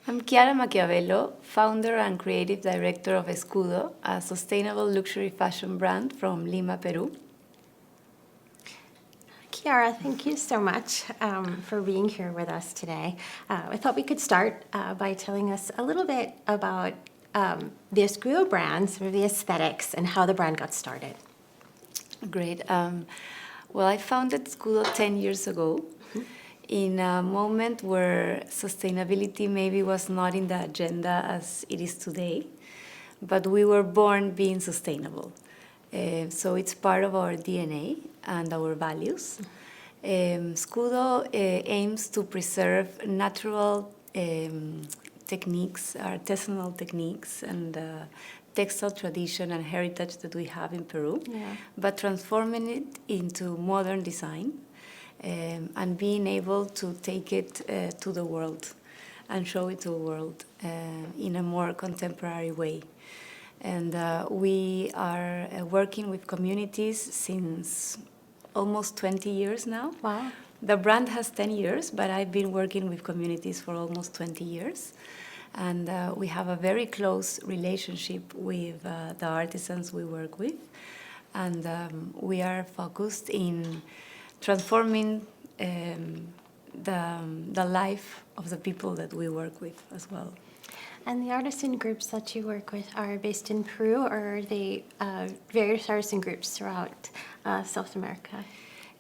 I'm Chiara Macchiavello, founder and creative director of Escvdo, a sustainable luxury fashion brand from Lima, Peru. Chiara, thank you so much for being here with us today. I thought we could start by telling us a little bit about the Escvdo brand, some of the aesthetics, and how the brand got started. Great. Well, I founded Escvdo 10 years ago in a moment where sustainability maybe was not in the agenda as it is today, but we were born being sustainable. So it's part of our DNA and our values. Escvdo aims to preserve natural techniques, artisanal techniques, and textile tradition and heritage that we have in Peru, but transforming it into modern design and being able to take it to the world and show it to the world in a more contemporary way. And we are working with communities since almost 20 years now. Wow. The brand has 10 years, but I've been working with communities for almost 20 years. And we have a very close relationship with the artisans we work with. And we are focused in transforming the life of the people that we work with as well. And the artisan groups that you work with are based in Peru, or are they various artisan groups throughout South America?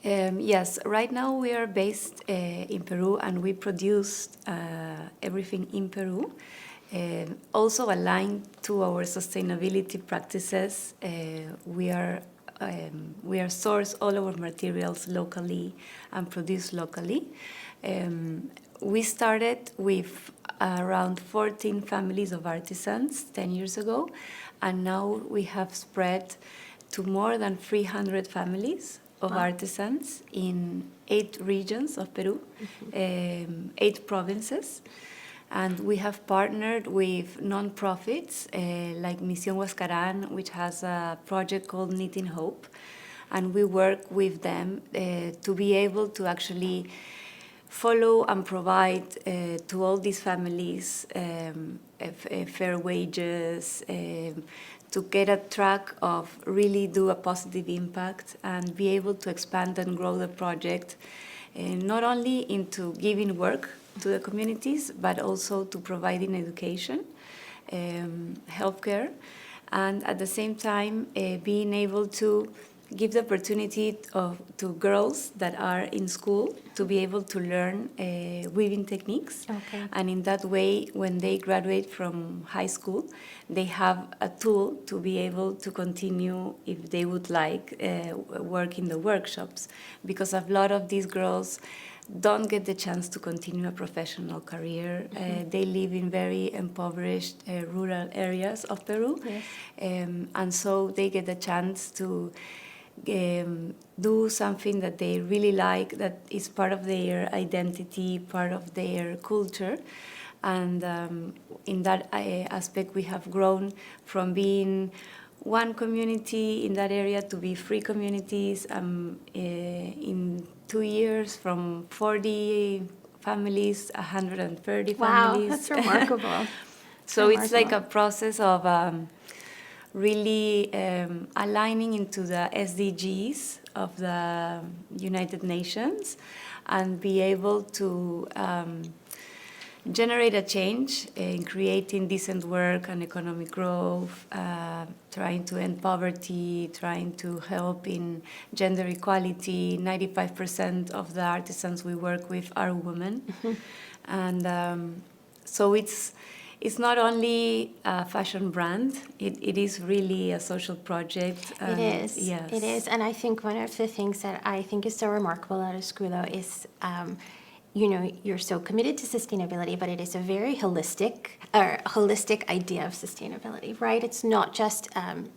Yes, right now we are based in Peru, and we produce everything in Peru. Also aligned to our sustainability practices, we are source all our materials locally and produce locally. We started with around 14 families of artisans 10 years ago, and now we have spread to more than 300 families of artisans in 8 regions of Peru, 8 provinces. And we have partnered with non-profits like Misión Huascarán, which has a project called Knitting Hope. And we work with them to be able to actually follow and provide to all these families fair wages, to get a track of really do a positive impact and be able to expand and grow the project, not only into giving work to the communities, but also to providing education, healthcare, and at the same time being able to give the opportunity to girls that are in school to be able to learn weaving techniques. Okay. And in that way, when they graduate from high school, they have a tool to be able to continue, if they would like, work in the workshops. Because a lot of these girls don't get the chance to continue a professional career. They live in very impoverished rural areas of Peru. Yes. And so they get the chance to do something that they really like, that is part of their identity, part of their culture. And in that aspect, we have grown from being one community in that area to be 3 communities in 2 years, from 40 families, 130 Wow, families. that's remarkable. So it's like a process of really aligning into the SDGs of the United Nations and be able to generate a change in creating decent work and economic growth, trying to end poverty, trying to help in gender equality. 95% of the artisans we work with are women. And so it's not only a fashion brand, it is really a social project. It is. Yes. It is. And I think one of the things that I think is so remarkable at Escvdo is, you're so committed to sustainability, but it is a very holistic idea of sustainability, right? It's not just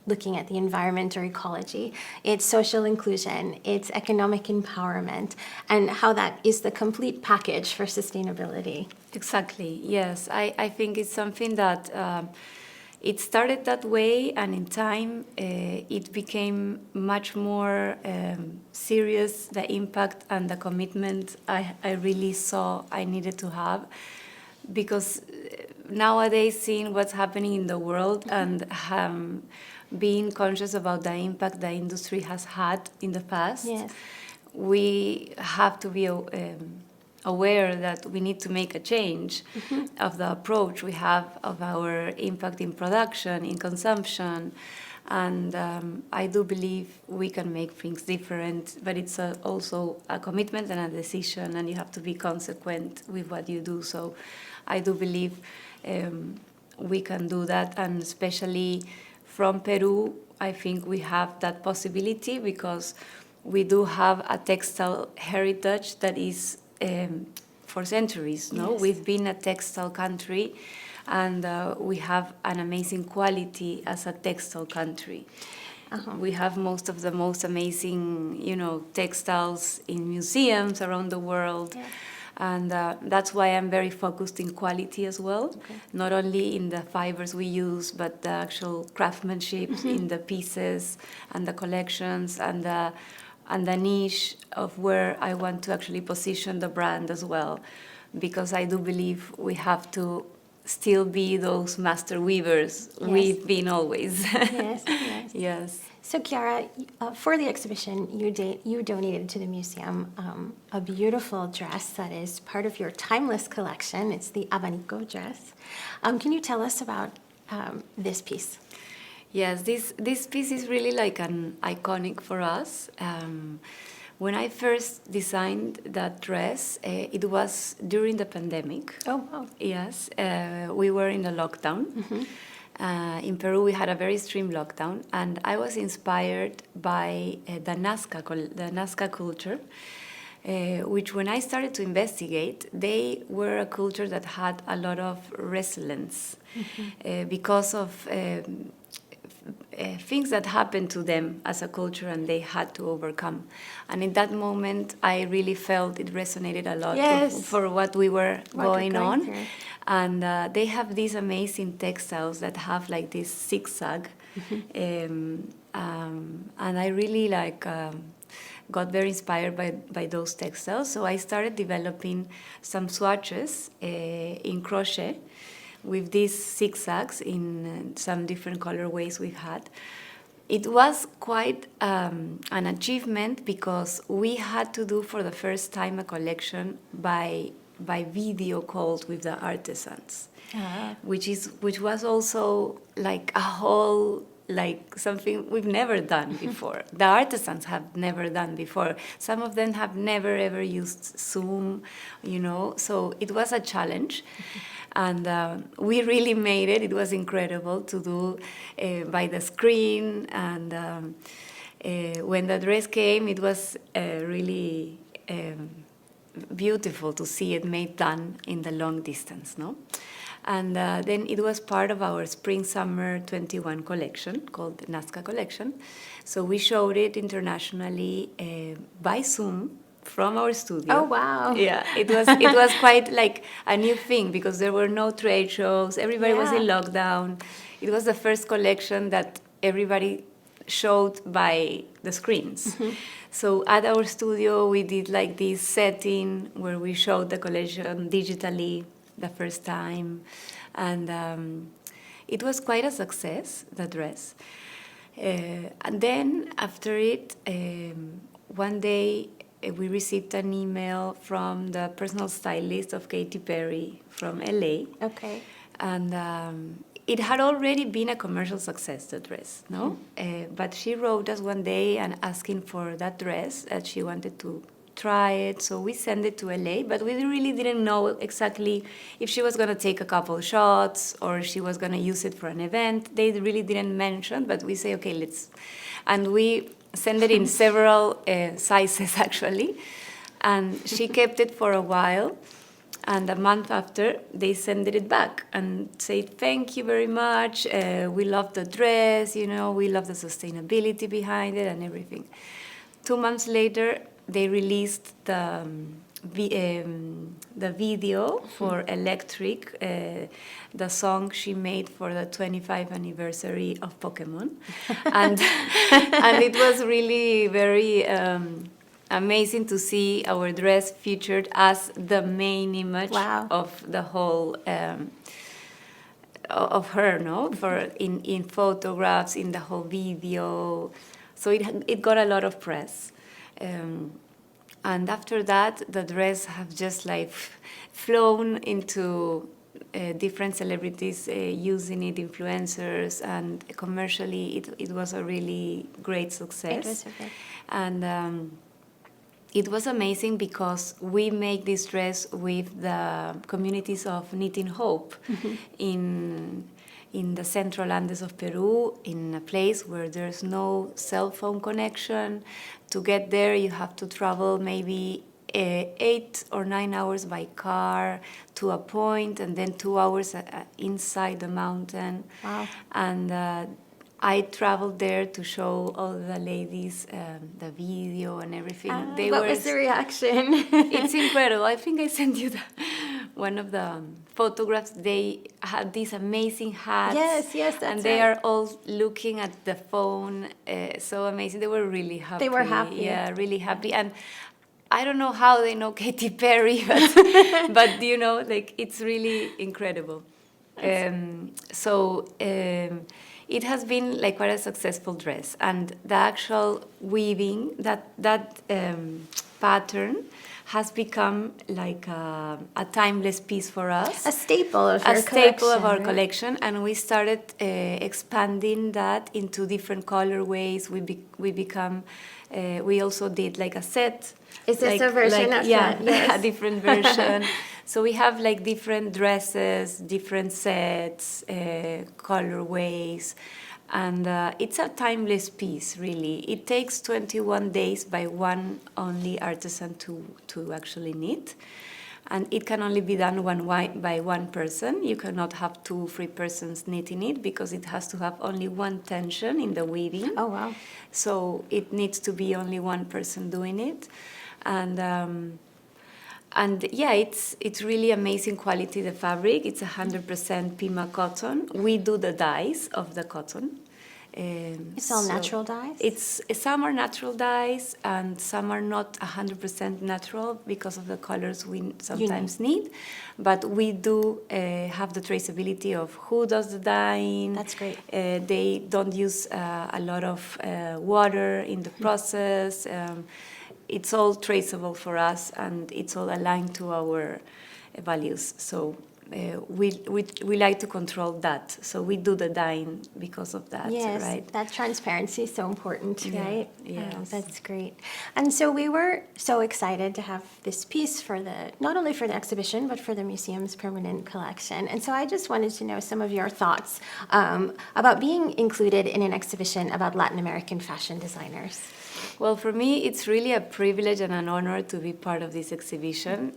looking at the environment or ecology. It's social inclusion, it's economic empowerment, and how that is the complete package for sustainability. Exactly, yes. I think it's something that it started that way, and in time it became much more serious, the impact and the commitment I really saw I needed to have, because nowadays seeing what's happening in the world and being conscious about the impact the industry has had in the past, Yes. we have to be aware that we need to make a change of the approach we have of our impact in production, in consumption. And I do believe we can make things different, but it's also a commitment and a decision, and you have to be consequent with what you do. So I do believe we can do that, and especially from Peru, I think we have that possibility because we do have a textile heritage that is for centuries. No, Yes. we've been a textile country, and we have an amazing quality as a textile country. We have most of the most amazing, textiles in museums around the world. Yeah. And that's why I'm very focused in quality as well, not only in the fibers we use, but the actual craftsmanship in the pieces and the collections and the niche of where I want to actually position the brand as well, because I do believe we have to still be those master weavers we've been always. Yes, yes. Yes. So, Chiara, for the exhibition, you donated to the museum a beautiful dress that is part of your timeless collection. It's the Abanico dress. Can you tell us about this piece? Yes, this piece is really like an iconic for us. When I first designed that dress, it was during the pandemic. Oh, wow. Yes, we were in a lockdown. In Peru, we had a very extreme lockdown, and I was inspired by the Nazca culture, which when I started to investigate, they were a culture that had a lot of resilience because of things that happened to them as a culture and they had to overcome. And in that moment, I really felt it resonated a lot for what we were going on. Through. And they have these amazing textiles that have like this zigzag. And I really got very inspired by those textiles. So I started developing some swatches in crochet with these zigzags in some different colorways we've had. It was quite an achievement because we had to do for the first time a collection by video calls with the artisans, which was also like a whole, like something we've never done before. The artisans have never done before. Some of them have never ever used Zoom, so it was a challenge. And we really made it. It was incredible to do by the screen. And when the dress came, it was really beautiful to see it done in the long distance, no? And then it was part of our Spring-Summer 21 collection called the Nazca collection. So we showed it internationally by Zoom from our studio. Oh, wow. Yeah, it was quite like a new thing because there were no trade shows. Everybody was in lockdown. It was the first collection that everybody showed by the screens. So at our studio, we did like this setting where we showed the collection digitally the first time. And it was quite a success, the dress. And then after it, one day, we received an email from the personal stylist of Katy Perry from LA. Okay. And it had already been a commercial success, the dress, no? But she wrote us one day and asking for that dress, that she wanted to try it. So we sent it to LA, but we really didn't know exactly if she was going to take a couple shots or she was going to use it for an event. They really didn't mention, but we say, okay, let's. And we sent it in several sizes, actually. And she kept it for a while. And a month after, they sent it back and said, thank you very much. We love the dress, we love the sustainability behind it and everything. 2 months later, they released the video for Electric, the song she made for the 25th anniversary of Pokemon. And it was really very amazing to see our dress featured as the main image of the whole of her, no, for in photographs, in the whole video. So it got a lot of press. And after that, the dress have just like flown into different celebrities using it, influencers, and commercially it was a really great success. It was okay. And it was amazing because we make this dress with the communities of Knitting Hope in the central Andes of Peru, in a place where there's no cell phone connection. To get there, you have to travel maybe 8 or 9 hours by car to a point, and then 2 hours inside the mountain. Wow. And I traveled there to show all the ladies the video and everything. What was the reaction? It's incredible. I think I sent you one of the photographs. They had these amazing hats. Yes, that's and they are all looking at the phone. So amazing. They were really happy. They were happy. Yeah, really happy. And I don't know how they know Katy Perry, but you know, like it's really incredible. It has been like quite a successful dress, and the actual weaving, that pattern has become like a timeless piece for us. A staple of our collection, and we started expanding that into different colorways. We also did like a set. Is this a version of that? Yes. A different version. So we have like different dresses, different sets, colorways, and it's a timeless piece, really. It takes 21 days by one only artisan to actually knit, and it can only be done by one person. You cannot have 2-3 persons knitting it because it has to have only one tension in the weaving. Oh, wow. So it needs to be only one person doing it. And yeah, it's really amazing quality, the fabric. It's 100% Pima cotton. We do the dyes of the cotton. It's all natural dyes? Some are natural dyes, and some are not 100% natural because of the colors we sometimes need. But we do have the traceability of who does the dyeing. That's great. They don't use a lot of water in the process. It's all traceable for us, and it's all aligned to our values. So we like to control that. So we do the dyeing because of that, yes, right? That transparency is so important, right? Yes. Oh, that's great. And so we were so excited to have this piece not only for the exhibition, but for the museum's permanent collection. And so I just wanted to know some of your thoughts about being included in an exhibition about Latin American fashion designers. Well, for me, it's really a privilege and an honor to be part of this exhibition.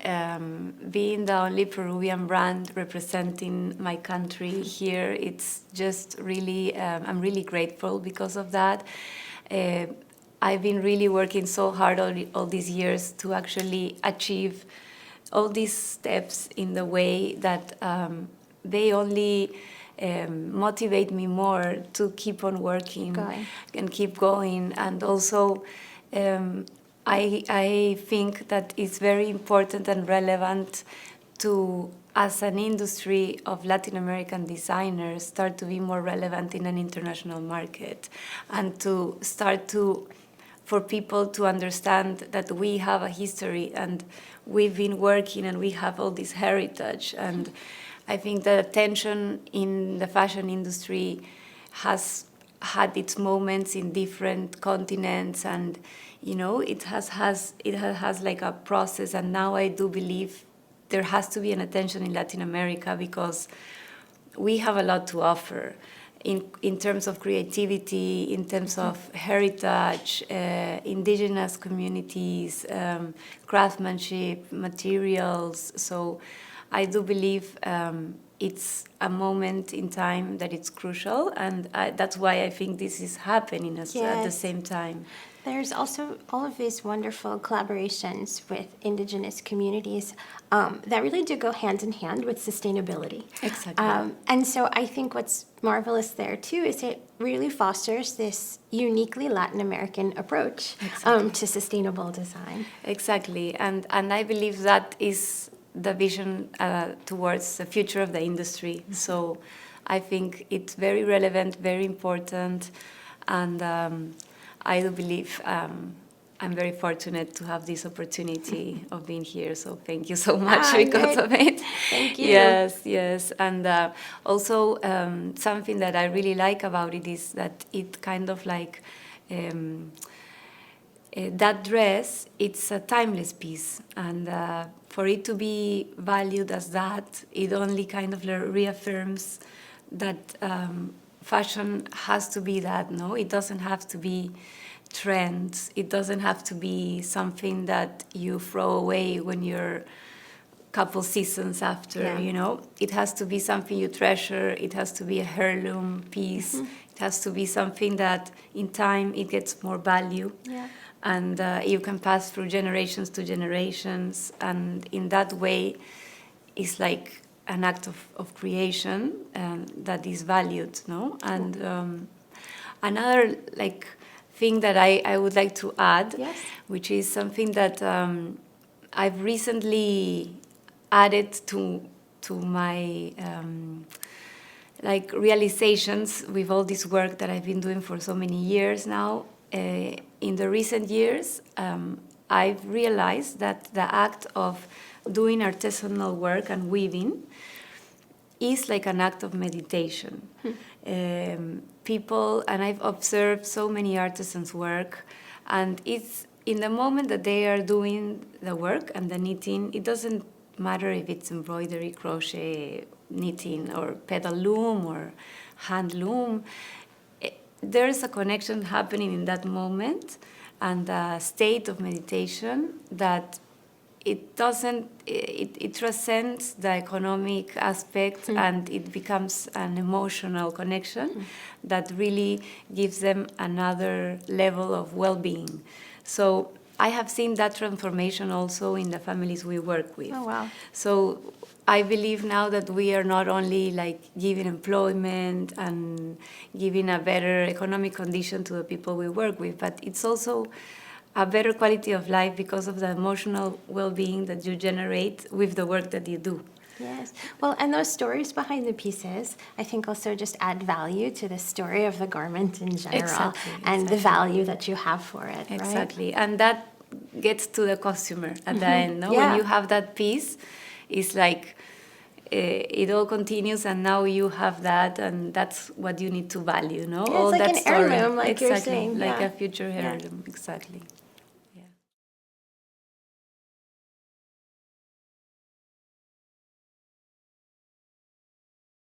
Being the only Peruvian brand representing my country here, it's just really, I'm really grateful because of that. I've been really working so hard all these years to actually achieve all these steps in the way that they only motivate me more to keep on working and keep going. And also, I think that it's very important and relevant to, as an industry of Latin American designers, start to be more relevant in an international market, and to start for people to understand that we have a history and we've been working and we have all this heritage. And I think the attention in the fashion industry has had its moments in different continents, and you know it has like a process. And now I do believe there has to be an attention in Latin America because we have a lot to offer in terms of creativity, in terms of heritage, indigenous communities, craftsmanship, materials. So I do believe it's a moment in time that it's crucial, and that's why I think this is happening at the same time. There's also all of these wonderful collaborations with indigenous communities that really do go hand in hand with sustainability. Exactly. And so I think what's marvelous there too is it really fosters this uniquely Latin American approach to sustainable design. Exactly, and I believe that is the vision towards the future of the industry. So I think it's very relevant, very important, and I do believe I'm very fortunate to have this opportunity of being here. So thank you so much because of it. Thank you. Yes, yes. And also something that I really like about it is that it kind of like, that dress, it's a timeless piece. And for it to be valued as that, it only kind of reaffirms that fashion has to be that, no? It doesn't have to be trends. It doesn't have to be something that you throw away when you're couple seasons after, you know. It has to be something you treasure. It has to be a heirloom piece. It has to be something that in time it gets more value. And you can pass through generations to generations. And in that way, it's like an act of creation that is valued, no? And another like thing that I would like to add, which is something that I've recently added to my like realizations with all this work that I've been doing for so many years now. In the recent years, I've realized that the act of doing artisanal work and weaving is like an act of meditation. People, and I've observed so many artisans work, and it's in the moment that they are doing the work and the knitting, it doesn't matter if it's embroidery, crochet, knitting, or pedal loom or hand loom. There's a connection happening in that moment and a state of meditation that it doesn't, it transcends the economic aspect and it becomes an emotional connection that really gives them another level of well-being. So I have seen that transformation also in the families we work with. Oh, wow. So I believe now that we are not only like giving employment and giving a better economic condition to the people we work with, but it's also a better quality of life because of the emotional well-being that you generate with the work that you do. Yes. Well, and those stories behind the pieces, I think also just add value to the story of the garment in general and the value that you have for it, right? Exactly. And that gets to the customer at the end, no? When you have that piece, it's like it all continues and now you have that and that's what you need to value, no? Yeah, all it's like that an story. heirloom, like you're Exactly. saying. Like a future heirloom, exactly.